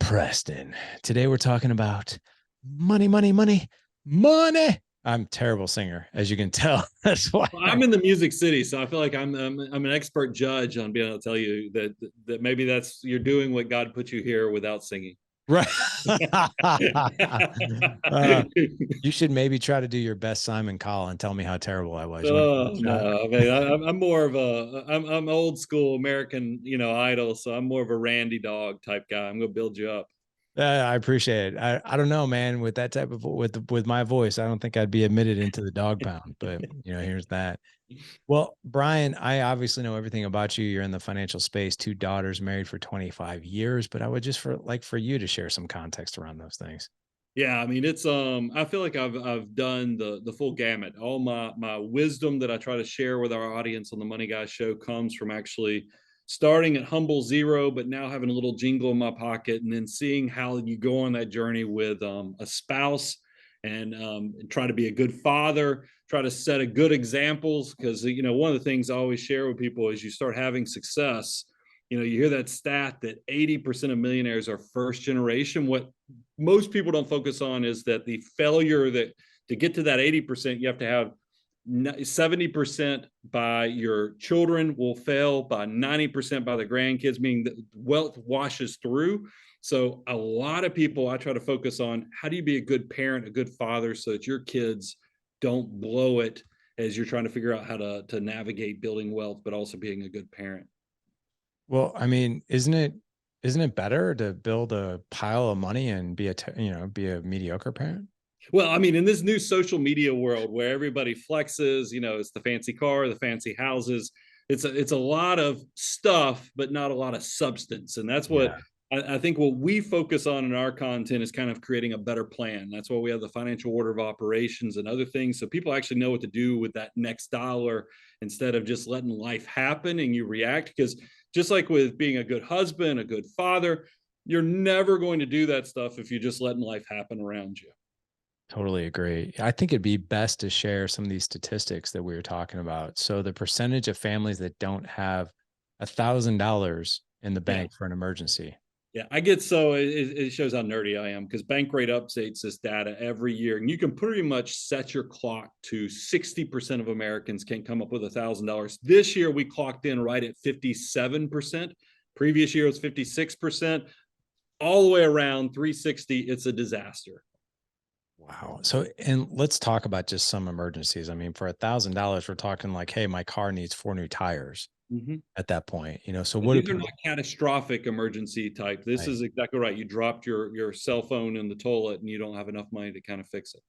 Preston. Today we're talking about money, money, money, money. I'm a terrible singer, as you can tell. That's why Well, I'm in the music city, so I feel like I'm an expert judge on being able to tell you that maybe that's you're doing what God put you here without singing. right. uh, you should maybe try to do your best Simon Cowell and tell me how terrible I was. You want to give Oh it a shot? no, I mean, I'm more of I'm old school American, idol. So I'm more of a Randy Dog type guy. I'm gonna build you up. I appreciate it. I don't know, man. With that type of with my voice, I don't think I'd be admitted into the dog pound. But here's that. Well, Brian, I obviously know everything about you. You're in the financial space, two daughters, married for 25 years, but I would just for you to share some context around those things. Yeah, I mean it's I feel like I've done the full gamut. All my wisdom that I try to share with our audience on the Money Guy show comes from actually starting at humble zero, but now having a little jingle in my pocket and then seeing how you go on that journey with a spouse and try to be a good father, try to set a good examples because one of the things I always share with people is you start having success. You hear that stat that 80% of millionaires are first generation. What most people don't focus on is that the failure that to get to that 80%, you have to have 70% by your children will fail, by 90% by the grandkids, meaning that wealth washes through. So a lot of people, I try to focus on how do you be a good parent, a good father, so that your kids don't blow it as you're trying to figure out how to navigate building wealth, but also being a good parent. Well, I mean, isn't it better to build a pile of money and be a mediocre parent? Well, I mean, in this new social media world where everybody flexes, it's the fancy car, the fancy houses. It's a lot of stuff, but not a lot of substance. And that's what Yeah. I think what we focus on in our content is kind of creating a better plan. That's why we have the financial order of operations and other things. So people actually know what to do with that next dollar instead of just letting life happen and you react. Because just like with being a good husband, a good father, you're never going to do that stuff if you're just letting life happen around you. Totally agree. I think it'd be best to share some of these statistics that we were talking about. So the percentage of families that don't have $1,000 in the Yeah. bank for an emergency. Yeah, I get so it shows how nerdy I am because Bankrate updates this data every year, and you can pretty much set your clock to 60% of Americans can come up with $1,000. This year we clocked in right at 57%. Previous year was 56%. All the way around 360, it's a disaster. Wow. So, and let's talk about just some emergencies. I mean, for $1,000, we're talking like, hey, my car needs four new tires Mhm. at that point. So But what do these are people? not catastrophic emergency type. This Right. is exactly right. You dropped your cell phone in the toilet and you don't have enough money to kind of fix it.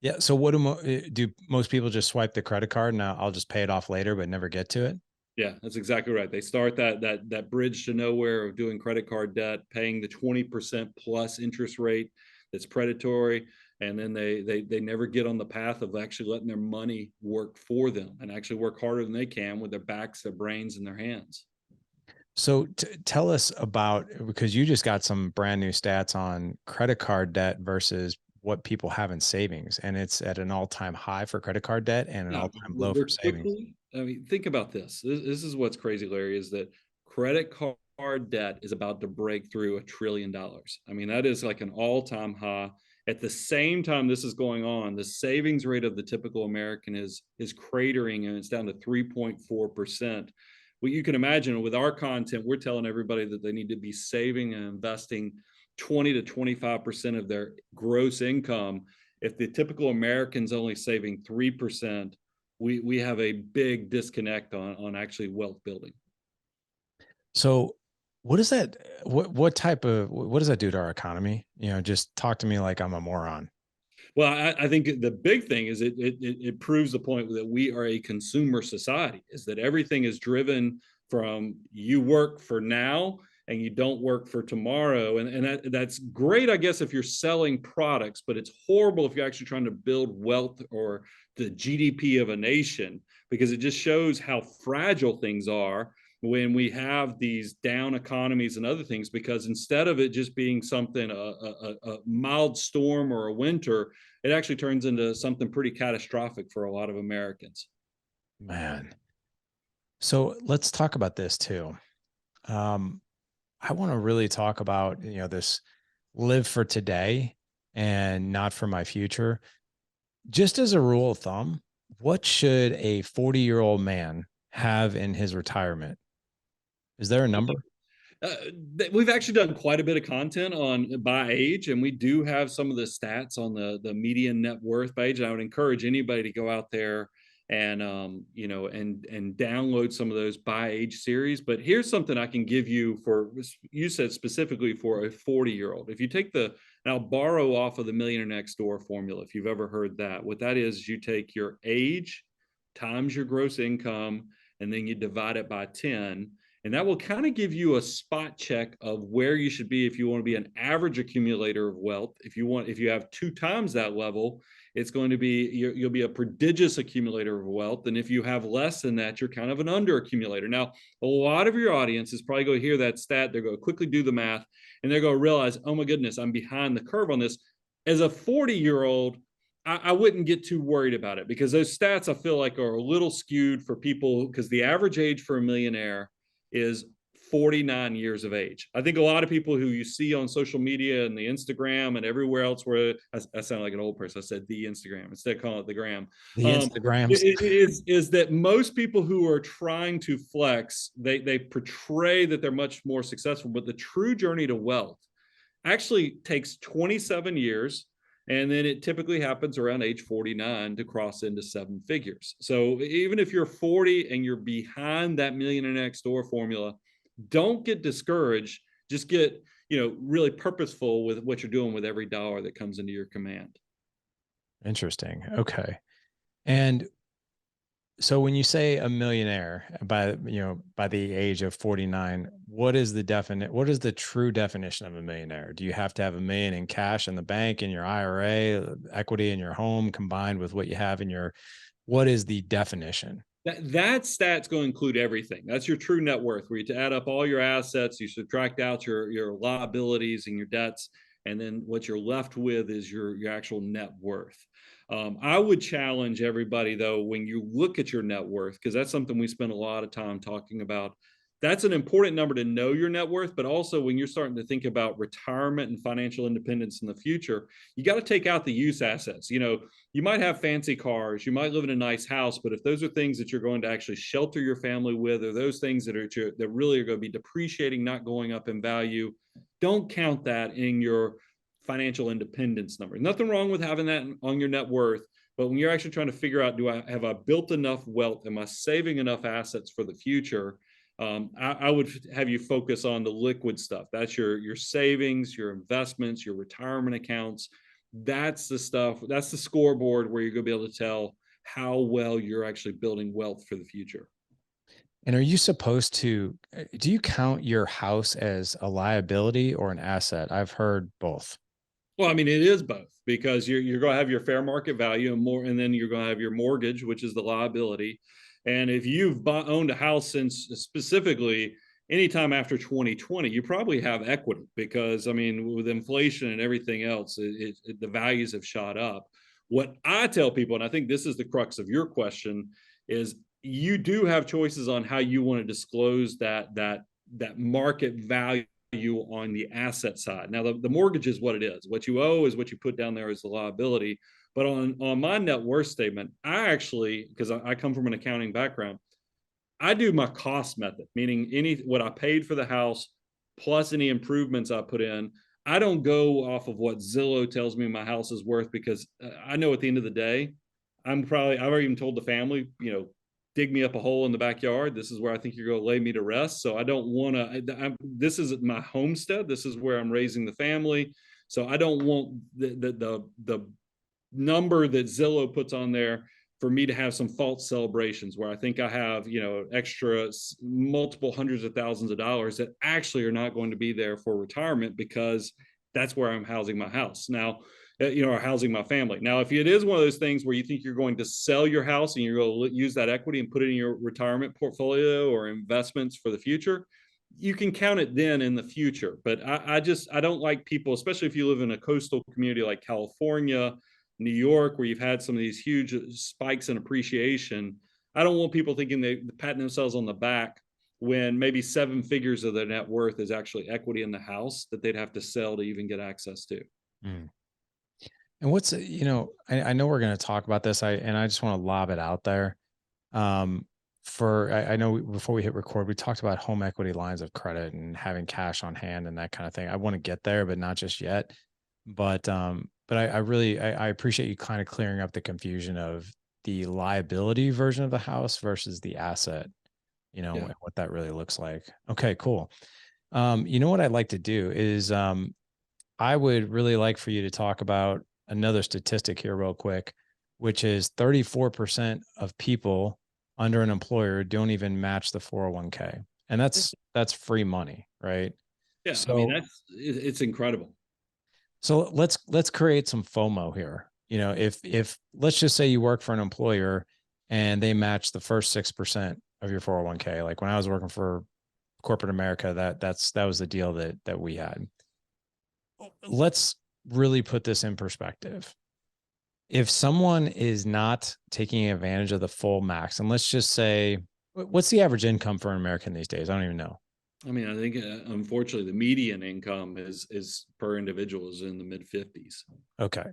Yeah. So what do most people just swipe the credit card and I'll just pay it off later, but never get to it? Yeah, that's exactly right. They start that bridge to nowhere of doing credit card debt, paying the 20% plus interest rate that's predatory, and then they never get on the path of actually letting their money work for them and actually work harder than they can with their backs, their brains, and their hands. So tell us about, because you just got some brand new stats on credit card debt versus what people have in savings. And it's at an all-time high for credit card debt and an Yeah, all-time low for we're savings. quickly. I mean, think about this. This is what's crazy, Larry, is that credit card debt is about to break through $1 trillion. I mean, that is like an all-time high. At the same time this is going on, the savings rate of the typical American is cratering and it's down to 3.4%. Well, you can imagine with our content, we're telling everybody that they need to be saving and investing 20 to 25% of their gross income. If the typical American's only saving 3%, we have a big disconnect on actually wealth building. So what is that? What does that do to our economy? Just talk to me like I'm a moron. Well, I think the big thing is it proves the point that we are a consumer society, is that everything is driven from you work for now and you don't work for tomorrow. And that's great, I guess, if you're selling products, but it's horrible if you're actually trying to build wealth or the GDP of a nation, because it just shows how fragile things are when we have these down economies and other things, because instead of it just being something a mild storm or a winter, it actually turns into something pretty catastrophic for a lot of Americans. Man. So let's talk about this too. Um, I want to really talk about, this live for today and not for my future. Just as a rule of thumb, what should a 40-year-old man have in his retirement? Is there a number? Uh, we've actually done quite a bit of content on by age, and we do have some of the stats on the median net worth by age. And I would encourage anybody to go out there and and download some of those by age series. But here's something I can give you for, you said specifically for a 40-year-old. If you take the, now borrow off of the Millionaire Next Door formula, if you've ever heard that. What that is, you take your age times your gross income, and then you divide it by 10, and that will kind of give you a spot check of where you should be if you want to be an average accumulator of wealth. If you have 2 times that level, it's going to be, you'll be a prodigious accumulator of wealth. And if you have less than that, you're kind of an under accumulator. Now, a lot of your audience is probably going to hear that stat. They're going to quickly do the math, and they're going to realize, oh my goodness, I'm behind the curve on this. As a 40-year-old, I wouldn't get too worried about it, because those stats I feel like are a little skewed for people, because the average age for a millionaire is 49 years of age. I think a lot of people who you see on social media and the Instagram and everywhere else, where I sound like an old person, I said the Instagram instead of calling it the gram. The Instagrams. Is that most people who are trying to flex, they portray that they're much more successful, but the true journey to wealth actually takes 27 years. And then it typically happens around age 49 to cross into 7 figures. So even if you're 40 and you're behind that Millionaire Next Door formula, don't get discouraged. Just get, really purposeful with what you're doing with every dollar that comes into your command. Interesting. Okay. And so when you say a millionaire by the age of 49, what is the true definition of a millionaire? Do you have to have 1 million in cash in the bank, in your IRA, equity in your home, combined with what you have what is the definition? That stat's going to include everything. That's your true net worth, where you add up all your assets, you subtract out your liabilities and your debts, and then what you're left with is your actual net worth. I would challenge everybody, though, when you look at your net worth, because that's something we spend a lot of time talking about. That's an important number to know your net worth, but also when you're starting to think about retirement and financial independence in the future, you got to take out the use assets. You might have fancy cars, you might live in a nice house, but if those are things that you're going to actually shelter your family with, or those things that really are going to be depreciating, not going up in value, don't count that in your financial independence number. Nothing wrong with having that on your net worth, but when you're actually trying to figure out, have I built enough wealth? Am I saving enough assets for the future? I would have you focus on the liquid stuff. That's your savings, your investments, your retirement accounts. That's the stuff, that's the scoreboard where you're going to be able to tell how well you're actually building wealth for the future. And are you supposed to, do you count your house as a liability or an asset? I've heard both. Well, I mean, it is both, because you're going to have your fair market value and then you're going to have your mortgage, which is the liability. And if you've owned a house since specifically anytime after 2020, you probably have equity, because, I mean, with inflation and everything else, the values have shot up. What I tell people, and I think this is the crux of your question, is you do have choices on how you want to disclose that market value on the asset side. Now, the mortgage is what it is. What you owe is what you put down there as the liability. But on my net worth statement, I actually, because I come from an accounting background, I do my cost method, meaning what I paid for the house plus any improvements I put in. I don't go off of what Zillow tells me my house is worth, because I know at the end of the day, I've already even told the family, dig me up a hole in the backyard. This is where I think you're going to lay me to rest. So I don't want to, this is my homestead. This is where I'm raising the family. So I don't want the number that Zillow puts on there for me to have some false celebrations where I think I have, extra multiple hundreds of thousands of dollars that actually are not going to be there for retirement, because that's where I'm housing my house. Now, or housing my family. Now, if it is one of those things where you think you're going to sell your house and you're going to use that equity and put it in your retirement portfolio or investments for the future, you can count it then in the future. But I don't like people, especially if you live in a coastal community like California, New York, where you've had some of these huge spikes in appreciation. I don't want people thinking they're patting themselves on the back when maybe 7 figures of their net worth is actually equity in the house that they'd have to sell to even get access to. Mm. And what's, I know we're going to talk about this. I just want to lob it out there. I know before we hit record, we talked about home equity lines of credit and having cash on hand and that kind of thing. I want to get there, but not just yet. But I really, I appreciate you kind of clearing up the confusion of the liability version of the house versus the asset, Yeah. what that really looks like. Okay, cool. What I'd like to do is, I would really like for you to talk about another statistic here real quick, which is 34% of people under an employer don't even match the 401k. And that's free money, right? Yeah. I mean, So, it's incredible. so let's create some FOMO here. If let's just say you work for an employer and they match the first 6% of your 401k, like when I was working for corporate America, that was the deal that we had. Let's really put this in perspective. If someone is not taking advantage of the full max, and let's just say, what's the average income for an American these days? I don't even know. I mean, I think unfortunately the median income is per individual is in the mid 50s. Okay.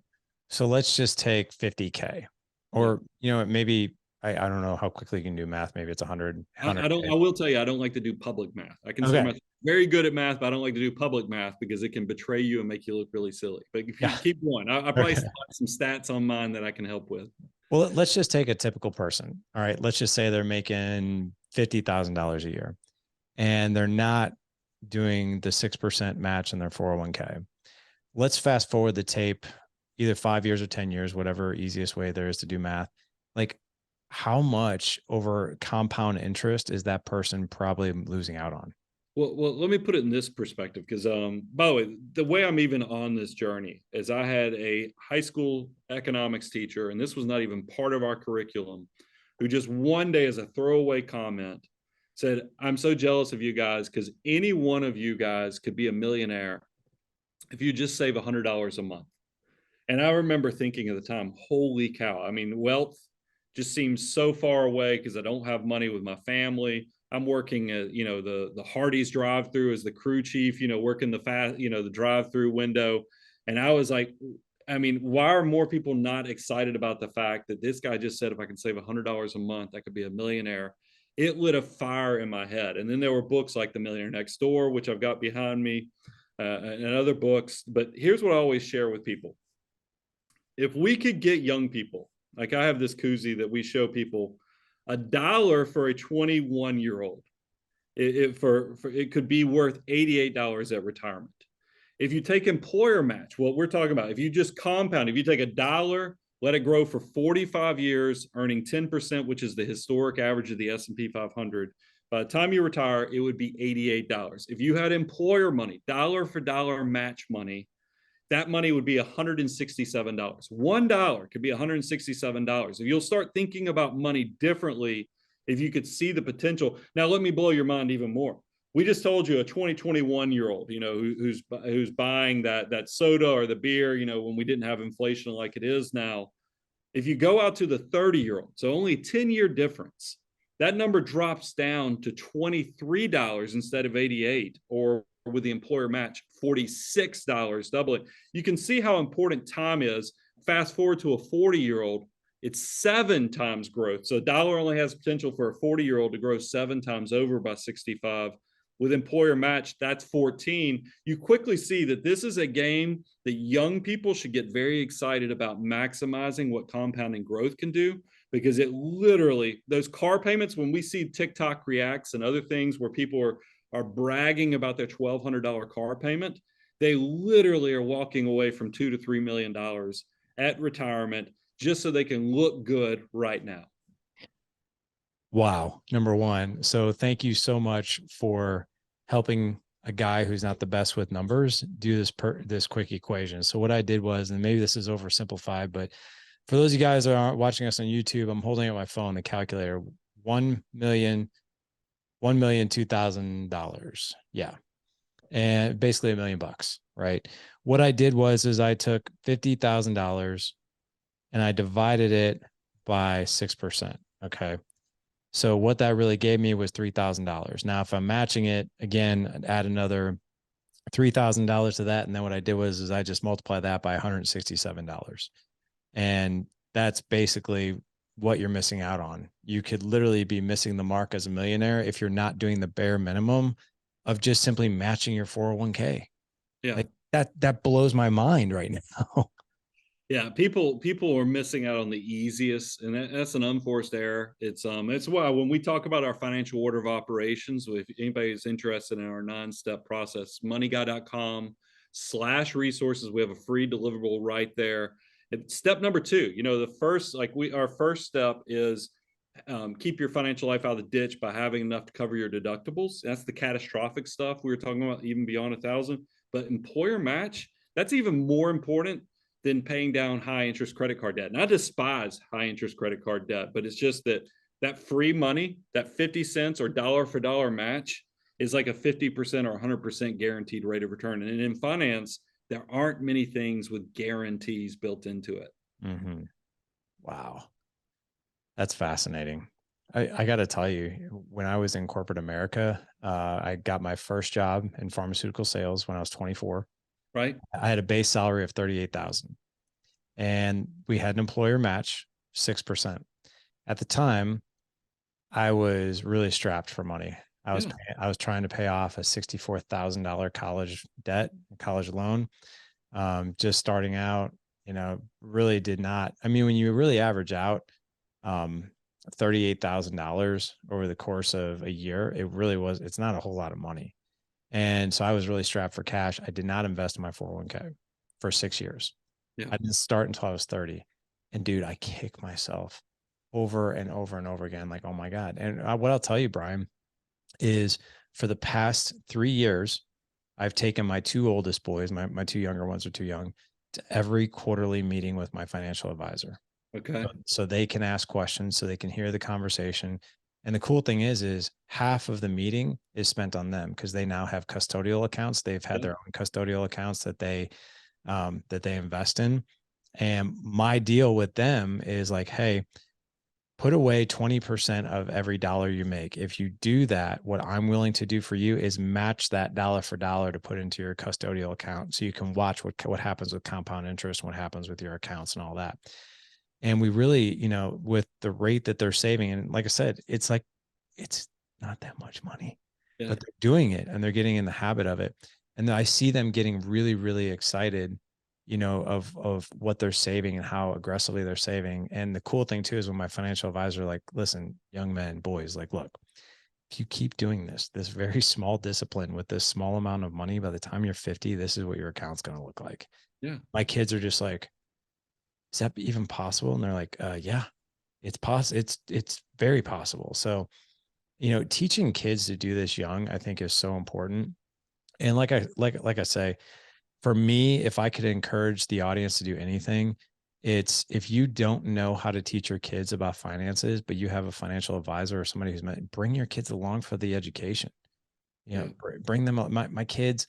So let's just take 50K Yeah. or, maybe I don't know how quickly you can do math. Maybe it's 100. I don't, I will tell you, I don't like to do public math. I consider Okay. myself very good at math, but I don't like to do public math because it can betray you and make you look really silly. But if you Yeah. keep going, I probably Okay. still have some stats on mine that I can help with. Well, let's just take a typical person. All right. Let's just say they're making $50,000 a year and they're not doing the 6% match in their 401k. Let's fast forward the tape, either 5 years or 10 years, whatever easiest way there is to do math. Like, how much over compound interest is that person probably losing out on? Well, let me put it in this perspective because, by the way, the way I'm even on this journey is I had a high school economics teacher, and this was not even part of our curriculum, who just one day, as a throwaway comment, said, "I'm so jealous of you guys because any one of you guys could be a millionaire if you just save $100 a month." And I remember thinking at the time, holy cow. I mean, wealth just seems so far away because I don't have money with my family. I'm working at, the Hardee's drive through as the crew chief, working the drive through window. And I was like, I mean, why are more people not excited about the fact that this guy just said, if I can save $100 a month, I could be a millionaire? It lit a fire in my head. And then there were books like The Millionaire Next Door, which I've got behind me, and other books. But here's what I always share with people. If we could get young people, like I have this koozie that we show people, $1 for a 21-year-old, it could be worth $88 at retirement. If you take employer match, what we're talking about, if you just compound, if you take $1, let it grow for 45 years, earning 10%, which is the historic average of the S&P 500. By the time you retire, it would be $88. If you had employer money, dollar for dollar match money, that money would be $167. $1 could be $167. If you'll start thinking about money differently, if you could see the potential. Now, let me blow your mind even more. We just told you a 21-year-old, who's buying that soda or the beer, when we didn't have inflation like it is now. If you go out to the 30-year-old, so only a 10-year difference, that number drops down to $23 instead of 88, or with the employer match, $46, double it. You can see how important time is. Fast forward to a 40-year-old, it's 7 times growth. So a dollar only has potential for a 40-year-old to grow 7 times over by 65. With employer match, that's 14. You quickly see that this is a game that young people should get very excited about maximizing what compounding growth can do, because it literally, those car payments, when we see TikTok reacts and other things where people are bragging about their $1,200 car payment, they literally are walking away from $2 to $3 million at retirement just so they can look good right now. Wow. Number one. So thank you so much for helping a guy who's not the best with numbers do this quick equation. So what I did was, and maybe this is oversimplified, but for those of you guys that aren't watching us on YouTube, I'm holding up my phone, the calculator, $1,002,000. Yeah. And basically $1 million bucks, right? What I did is I took $50,000 and I divided it by 6%. Okay. So what that really gave me was $3,000. Now, if I'm matching it again, I'd add another $3,000 to that. And then what I did was I just multiplied that by $167. And that's basically what you're missing out on. You could literally be missing the mark as a millionaire if you're not doing the bare minimum of just simply matching your 401k. Yeah. Like that blows my mind right now. Yeah, people are missing out on the easiest, and that's an unforced error. It's why when we talk about our financial order of operations, if anybody's interested in our 9-step process, moneyguy.com/resources, we have a free deliverable right there. And step number 2, the first, our first step is keep your financial life out of the ditch by having enough to cover your deductibles. That's the catastrophic stuff we were talking about, even beyond 1,000. But employer match, that's even more important than paying down high interest credit card debt. And I despise high interest credit card debt, but it's just that free money, that 50 cents or dollar for dollar match is like a 50% or 100% guaranteed rate of return. And in finance, there aren't many things with guarantees built into it. Mm-hmm. Wow. That's fascinating. I got to tell you, when I was in corporate America, I got my first job in pharmaceutical sales when I was 24. Right? I had a base salary of 38,000, and we had an employer match 6%. At the time, I was really strapped for money. Yeah. I was trying to pay off a $64,000 college debt, college loan. Just starting out, really did not. I mean, when you really average out, $38,000 over the course of a year, it's not a whole lot of money. And so I was really strapped for cash. I did not invest in my 401k for 6 years. Yeah. I didn't start until I was 30. And dude, I kick myself over and over and over again. Like, oh my God. And what I'll tell you, Brian, is for the past 3 years, I've taken my 2 oldest boys, my 2 younger ones are too young, to every quarterly meeting with my financial advisor. Okay. So they can ask questions, so they can hear the conversation. And the cool thing is half of the meeting is spent on them because they now have custodial accounts. They've had their own custodial accounts that they invest in. And my deal with them is like, hey, put away 20% of every dollar you make. If you do that, what I'm willing to do for you is match that dollar for dollar to put into your custodial account so you can watch what happens with compound interest, what happens with your accounts and all that. And we really, with the rate that they're saving, and like I said, it's not that much money, but they're doing it and they're getting in the habit of it. And then I see them getting really, really excited, of what they're saving and how aggressively they're saving. And the cool thing too is when my financial advisor, like, listen, young men, boys, like, look, if you keep doing this very small discipline with this small amount of money, by the time you're 50, this is what your account's going to look like. Yeah. My kids are just like, is that even possible? And they're like, yeah, it's possible. It's very possible. So, teaching kids to do this young, I think, is so important. And like I say, for me, if I could encourage the audience to do anything, it's if you don't know how to teach your kids about finances, but you have a financial advisor or somebody bring your kids along for the education. Bring them up. My kids,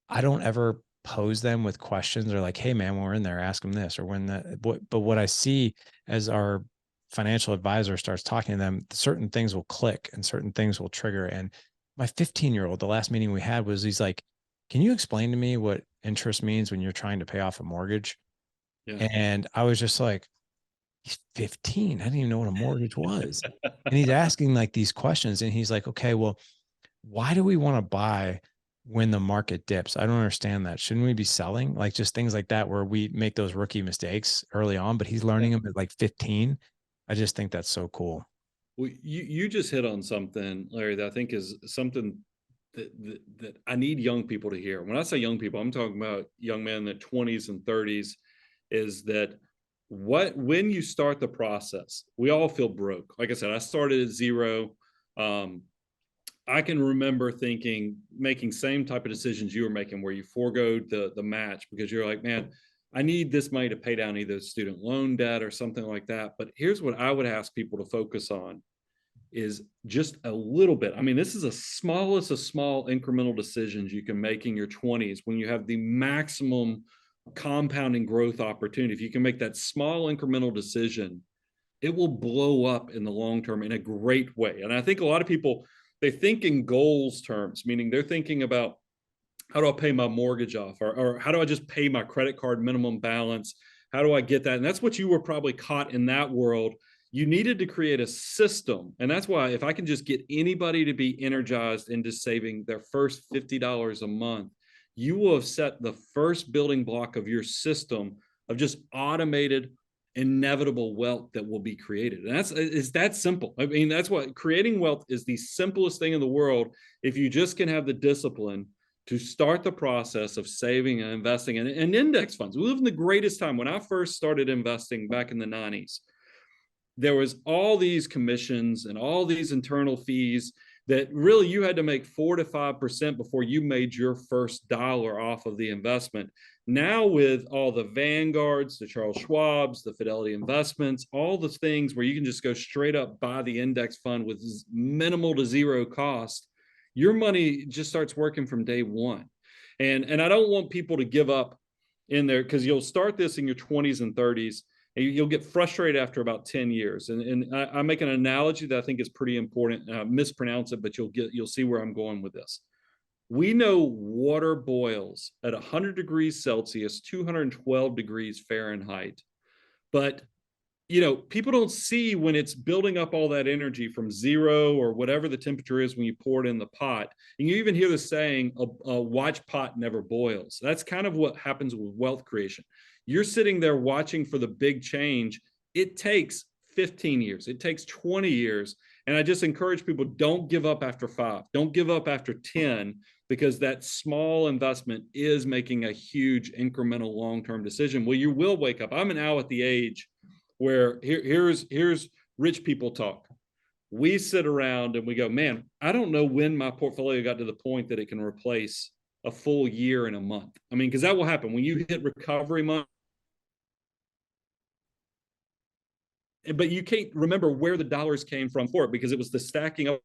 I don't ever pose them with questions or like, hey man, when we're in there, ask them this or but what I see as our financial advisor starts talking to them, certain things will click and certain things will trigger. And my 15-year-old, the last meeting we had he's like, can you explain to me what interest means when you're trying to pay off a mortgage? Yeah. And I was just like, he's 15. I didn't even know what a mortgage was. And he's asking like these questions and he's like, okay, well, why do we want to buy when the market dips? I don't understand that. Shouldn't we be selling? Like just things like that where we make those rookie mistakes early on, but he's learning them at like 15. I just think that's so cool. Well, you just hit on something, Larry, that I think is something that I need young people to hear. When I say young people, I'm talking about young men in their 20s and 30s, is that when you start the process, we all feel broke. Like I said, I started at zero. I can remember making same type of decisions you were making, where you forego the match because you're like, man, I need this money to pay down either student loan debt or something like that. But here's what I would ask people to focus on is just a little bit. I mean, this is small incremental decisions you can make in your 20s when you have the maximum compounding growth opportunity. If you can make that small incremental decision, it will blow up in the long term in a great way. And I think a lot of people, they think in goals terms, meaning they're thinking about, how do I pay my mortgage off? Or how do I just pay my credit card minimum balance? How do I get that? And that's what you were probably caught in that world. You needed to create a system. And that's why if I can just get anybody to be energized into saving their first $50 a month, you will have set the first building block of your system of just automated inevitable wealth that will be created. And it's that simple. I mean, that's what creating wealth is, the simplest thing in the world. If you just can have the discipline to start the process of saving and investing in index funds. We live in the greatest time. When I first started investing back in the 90s, there was all these commissions and all these internal fees that really you had to make 4 to 5% before you made your first dollar off of the investment. Now with all the Vanguards, the Charles Schwabs, the Fidelity Investments, all the things where you can just go straight up buy the index fund with minimal to zero cost, your money just starts working from day one. And I don't want people to give up in there, because you'll start this in your 20s and 30s, and you'll get frustrated after about 10 years. And I make an analogy that I think is pretty important. Mispronounce it, but you'll see where I'm going with this. We know water boils at 100 degrees Celsius, 212 degrees Fahrenheit. But people don't see when it's building up all that energy from zero or whatever the temperature is when you pour it in the pot. And you even hear the saying, a watch pot never boils. That's kind of what happens with wealth creation. You're sitting there watching for the big change. It takes 15 years. It takes 20 years. And I just encourage people, don't give up after 5. Don't give up after 10, because that small investment is making a huge incremental long-term decision. Well, you will wake up. I'm now at the age where here's rich people talk. We sit around and we go, man, I don't know when my portfolio got to the point that it can replace a full year in a month. I mean, because that will happen when you hit recovery month. But you can't remember where the dollars came from for it, because it was the stacking up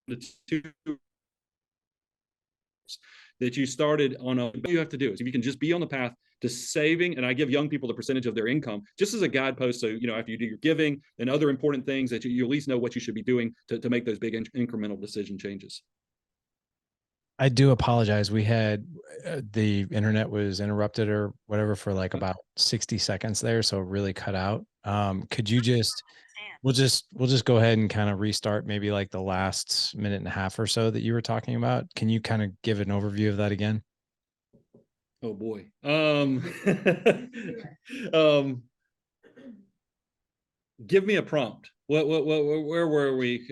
the two that you started on. What you have to do is, if you can just be on the path to saving, and I give young people the percentage of their income just as a guidepost. So, after you do your giving and other important things, that you at least know what you should be doing to make those big incremental decision changes. I do apologize. We had the internet was interrupted or whatever for like about 60 seconds there. So it really cut out. Could you we'll just go ahead and kind of restart maybe like the last minute and a half or so that you were talking about. Can you kind of give an overview of that again? Oh boy. Give me a prompt. Where were we?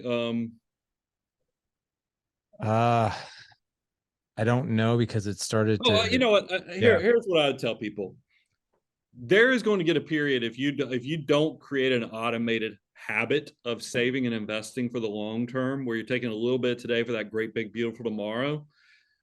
I don't know, because it started to. You know what? Here's what I would tell people. There is going to get a period, if you don't create an automated habit of saving and investing for the long term, where you're taking a little bit today for that great big beautiful tomorrow.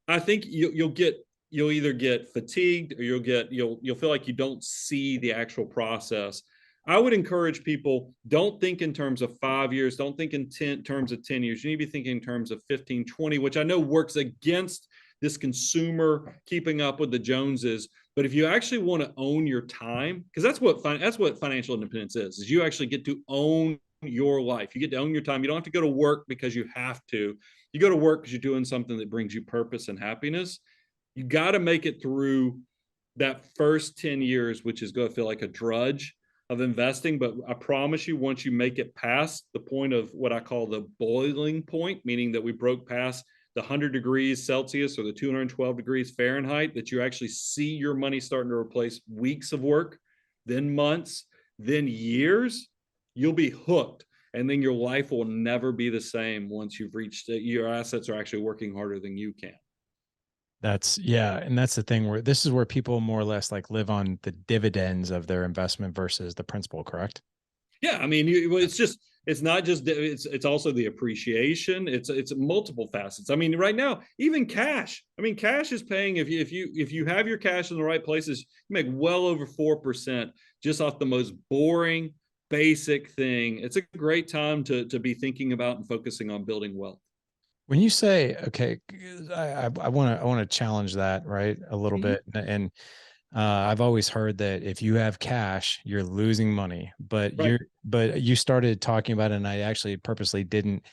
I think you'll either get fatigued, or you'll feel like you don't see the actual process. I would encourage people, don't think in terms of 5 years, don't think in terms of 10 years. You need to be thinking in terms of 15, 20, which I know works against this consumer keeping up with the Joneses. But if you actually want to own your time, because that's what financial independence is you actually get to own your life. You get to own your time. You don't have to go to work because you have to. You go to work because you're doing something that brings you purpose and happiness. You got to make it through that first 10 years, which is going to feel like a drudge of investing. But I promise you, once you make it past the point of what I call the boiling point, meaning that we broke past the 100 degrees Celsius or the 212 degrees Fahrenheit, that you actually see your money starting to replace weeks of work, then months, then years, you'll be hooked. And then your life will never be the same once you've reached it. Your assets are actually working harder than you can. And that's the thing, where this is where people more or less like live on the dividends of their investment versus the principal, correct? Yeah, I mean, it's not just it's also the appreciation. It's multiple facets. I mean, right now, even cash. I mean, cash is paying, if you have your cash in the right places, you make well over 4% just off the most boring, basic thing. It's a great time to be thinking about and focusing on building wealth. When you say, okay, I want to challenge that, right, a little Mhm. bit. And I've always heard that if you have cash, you're losing money, Right. but you started talking about it, and I actually purposely didn't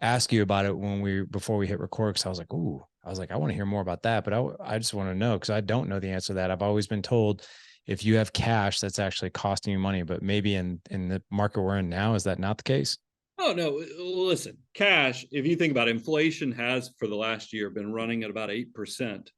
ask you about it before we hit record, because I was like, ooh, I was like, I want to hear more about that, but I just want to know, because I don't know the answer to that. I've always been told if you have cash, that's actually costing you money, but maybe in the market we're in now, is that not the case? Oh no, listen, cash, if you think about it, inflation has for the last year been running at about 8%.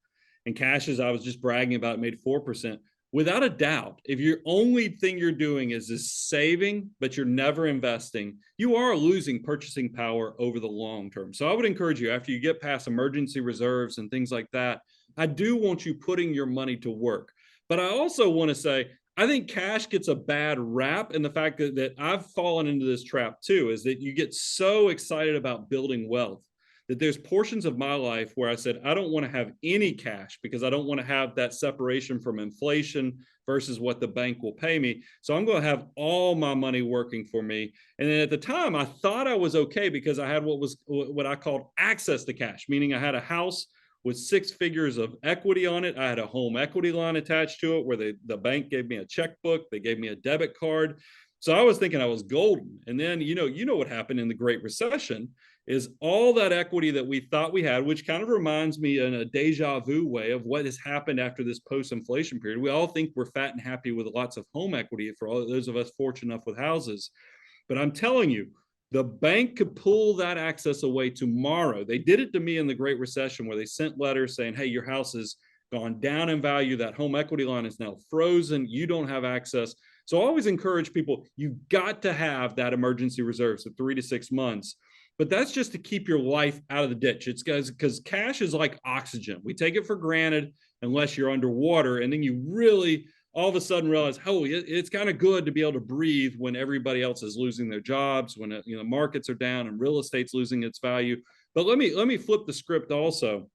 And cash, as I was just bragging about, made 4%. Without a doubt, if your only thing you're doing is saving, but you're never investing, you are losing purchasing power over the long term. So I would encourage you, after you get past emergency reserves and things like that, I do want you putting your money to work. But I also want to say, I think cash gets a bad rap. And the fact that I've fallen into this trap too is that you get so excited about building wealth that there's portions of my life where I said, I don't want to have any cash because I don't want to have that separation from inflation versus what the bank will pay me. So I'm going to have all my money working for me. And then at the time, I thought I was okay because I had what I called access to cash, meaning I had a house with 6 figures of equity on it. I had a home equity line attached to it where the bank gave me a checkbook, they gave me a debit card. So I was thinking I was golden. And then you know what happened in the Great Recession is all that equity that we thought we had, which kind of reminds me in a deja vu way of what has happened after this post-inflation period. We all think we're fat and happy with lots of home equity for all those of us fortunate enough with houses. But I'm telling you, the bank could pull that access away tomorrow. They did it to me in the Great Recession where they sent letters saying, hey, your house has gone down in value. That home equity line is now frozen. You don't have access. So I always encourage people, you've got to have that emergency reserve, so 3 to 6 months. But that's just to keep your life out of the ditch. It's because cash is like oxygen. We take it for granted unless you're underwater. And then you really all of a sudden realize, oh, it's kind of good to be able to breathe when everybody else is losing their jobs, when markets are down and real estate's losing its value. But let me flip the script also,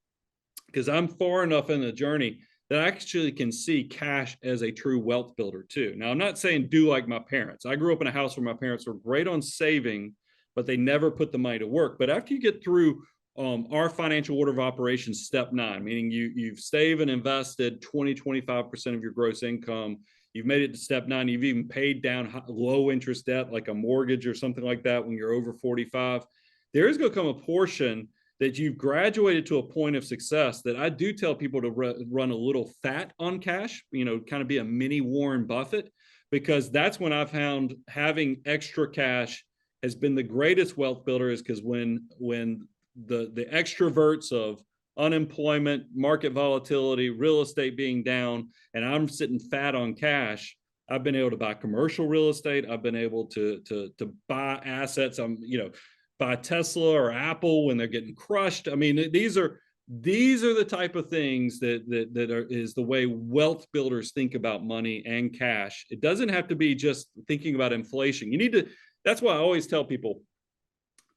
because I'm far enough in the journey that I actually can see cash as a true wealth builder too. Now, I'm not saying do like my parents. I grew up in a house where my parents were great on saving, but they never put the money to work. But after you get through our financial order of operations, step 9, meaning you've saved and invested 20-25% of your gross income. You've made it to step 9. You've even paid down low interest debt like a mortgage or something like that when you're over 45. There is going to come a portion that you've graduated to a point of success that I do tell people to run a little fat on cash, kind of be a mini Warren Buffett, because that's when I've found having extra cash has been the greatest wealth builder, is because when the extroverts of unemployment, market volatility, real estate being down, and I'm sitting fat on cash, I've been able to buy commercial real estate. I've been able to buy assets. Buy Tesla or Apple when they're getting crushed. I mean, these are the type of things is the way wealth builders think about money and cash. It doesn't have to be just thinking about inflation. You need to. That's why I always tell people,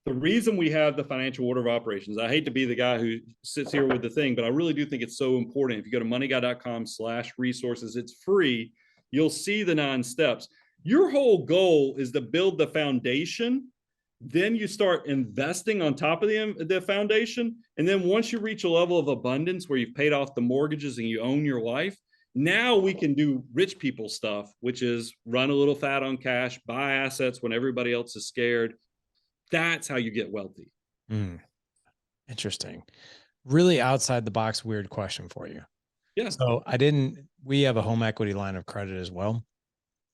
the reason we have the financial order of operations. I hate to be the guy who sits here with the thing, but I really do think it's so important. If you go to moneyguy.com/resources, it's free. You'll see the 9 steps. Your whole goal is to build the foundation. Then you start investing on top of the foundation. And then once you reach a level of abundance where you've paid off the mortgages and you own your life, now we can do rich people stuff, which is run a little fat on cash, buy assets when everybody else is scared. That's how you get wealthy. Mm, interesting. Really outside the box, weird question for you. Yeah. So we have a home equity line of credit as well.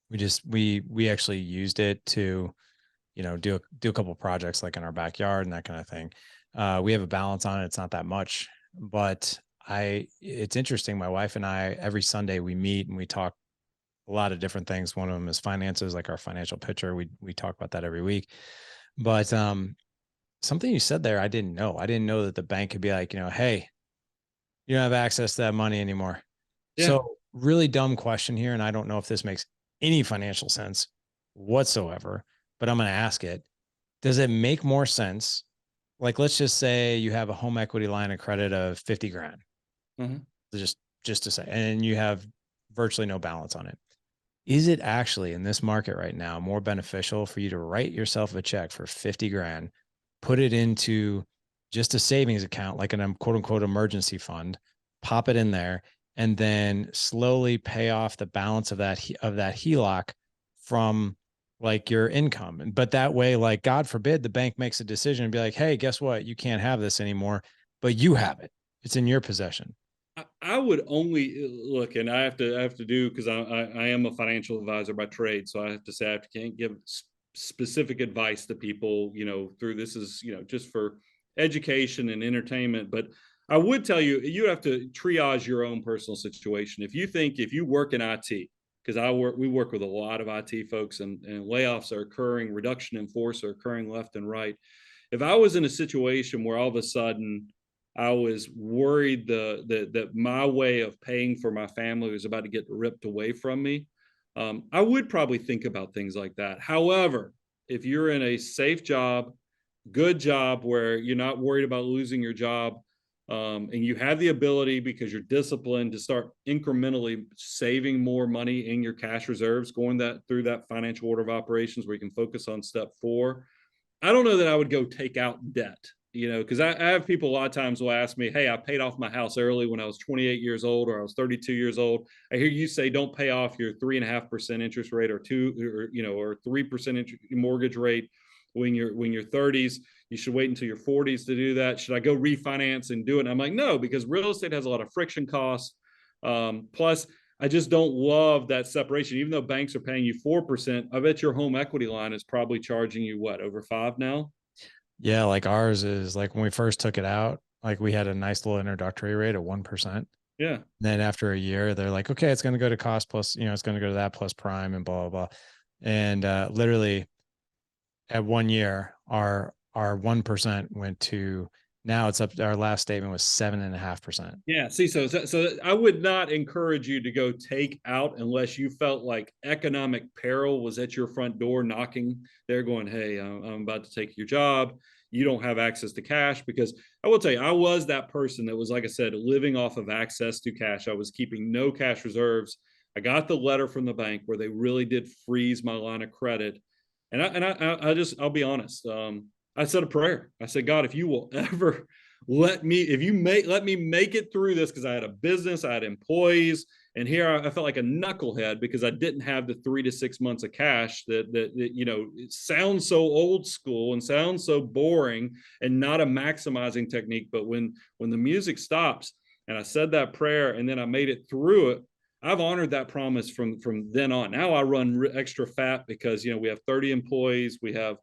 We actually used it to, do a couple of projects like in our backyard and that kind of thing. We have a balance on it. It's not that much, but it's interesting. My wife and I, every Sunday we meet and we talk a lot of different things. One of them is finances, like our financial picture. We talk about that every week, but, something you said there, I didn't know. I didn't know that the bank could be like, hey, you don't have access to that money anymore. Yeah. So really dumb question here. And I don't know if this makes any financial sense whatsoever, but I'm going to ask it. Does it make more sense? Like, let's just say you have a home equity line of credit of 50 grand, Uh-huh. just to say, and you have virtually no balance on it. Is it actually in this market right now more beneficial for you to write yourself a check for 50 grand, put it into just a savings account, like an quote unquote emergency fund, pop it in there, and then slowly pay off the balance of that HELOC from like your income. But that way, like God forbid the bank makes a decision and be like, hey, guess what? You can't have this anymore, but you have it. It's in your possession. I would only look, and I have to do, because I am a financial advisor by trade, so I have to say can't give specific advice to people, through this is, just for education and entertainment. But I would tell you, you have to triage your own personal situation. If you work in IT, because we work with a lot of IT folks, and layoffs are occurring, reduction in force are occurring left and right. If I was in a situation where all of a sudden I was worried that my way of paying for my family was about to get ripped away from me, I would probably think about things like that. However, if you're in a safe job, good job where you're not worried about losing your job, and you have the ability, because you're disciplined, to start incrementally saving more money in your cash reserves, going through that financial order of operations where you can focus on step 4. I don't know that I would go take out debt, because I have people a lot of times will ask me, hey, I paid off my house early when I was 28 years old, or I was 32 years old. I hear you say don't pay off your 3.5% interest rate, or 3% mortgage rate when you're 30s. You should wait until your 40s to do that. Should I go refinance and do it? And I'm like, no, because real estate has a lot of friction costs. Plus, I just don't love that separation. Even though banks are paying you 4%, I bet your home equity line is probably charging you what, over 5 now? Yeah, like ours is like when we first took it out, like we had a nice little introductory rate of 1%. Yeah. Then after a year, they're like, okay, it's going to go to cost plus, it's going to go to that plus prime and blah, blah, blah. And literally at 1 year, our 1% went to, now it's up, our last statement was 7.5%. Yeah. See, so I would not encourage you to go take out unless you felt like economic peril was at your front door knocking. They're going, hey, I'm about to take your job. You don't have access to cash. Because I will tell you, I was that person that was, like I said, living off of access to cash. I was keeping no cash reserves. I got the letter from the bank where they really did freeze my line of credit. I'll be honest. I said a prayer. I said, God, if you will ever let me make it through this, because I had a business, I had employees, and here I felt like a knucklehead because I didn't have the 3 to 6 months of cash that it sounds so old school and sounds so boring and not a maximizing technique. But when the music stops, and I said that prayer and then I made it through it, I've honored that promise from then on. Now I run extra fat because we have 30 employees, we have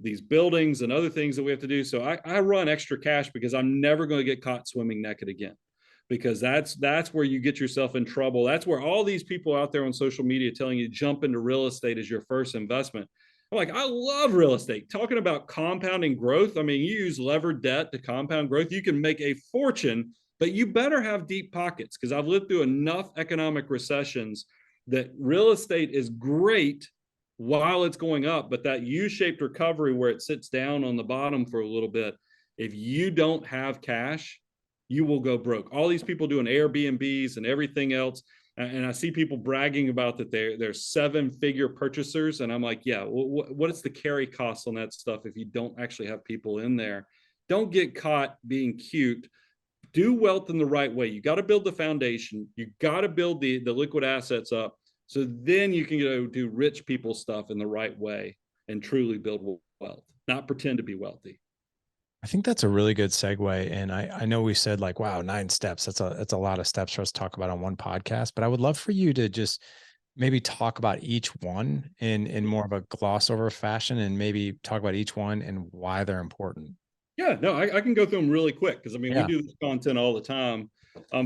these buildings and other things that we have to do. So I run extra cash because I'm never going to get caught swimming naked again, because that's where you get yourself in trouble. That's where all these people out there on social media telling you jump into real estate as your first investment. I'm like, I love real estate. Talking about compounding growth. I mean, you use levered debt to compound growth. You can make a fortune, but you better have deep pockets, because I've lived through enough economic recessions that real estate is great while it's going up, but that U-shaped recovery where it sits down on the bottom for a little bit, if you don't have cash, you will go broke. All these people doing Airbnbs and everything else, and I see people bragging about that they're 7-figure purchasers, and I'm like, yeah, what is the carry cost on that stuff if you don't actually have people in there? Don't get caught being cute. Do wealth in the right way. You got to build the foundation. You got to build the liquid assets up, so then you can go do rich people stuff in the right way and truly build wealth, not pretend to be wealthy. I think that's a really good segue. And I know we said like, wow, 9 steps. That's a lot of steps for us to talk about on one podcast, but I would love for you to just maybe talk about each one in more of a gloss over fashion, and maybe talk about each one and why they're important. Yeah, no, I can go through them really quick, because I mean, we Yeah. do this content all the time.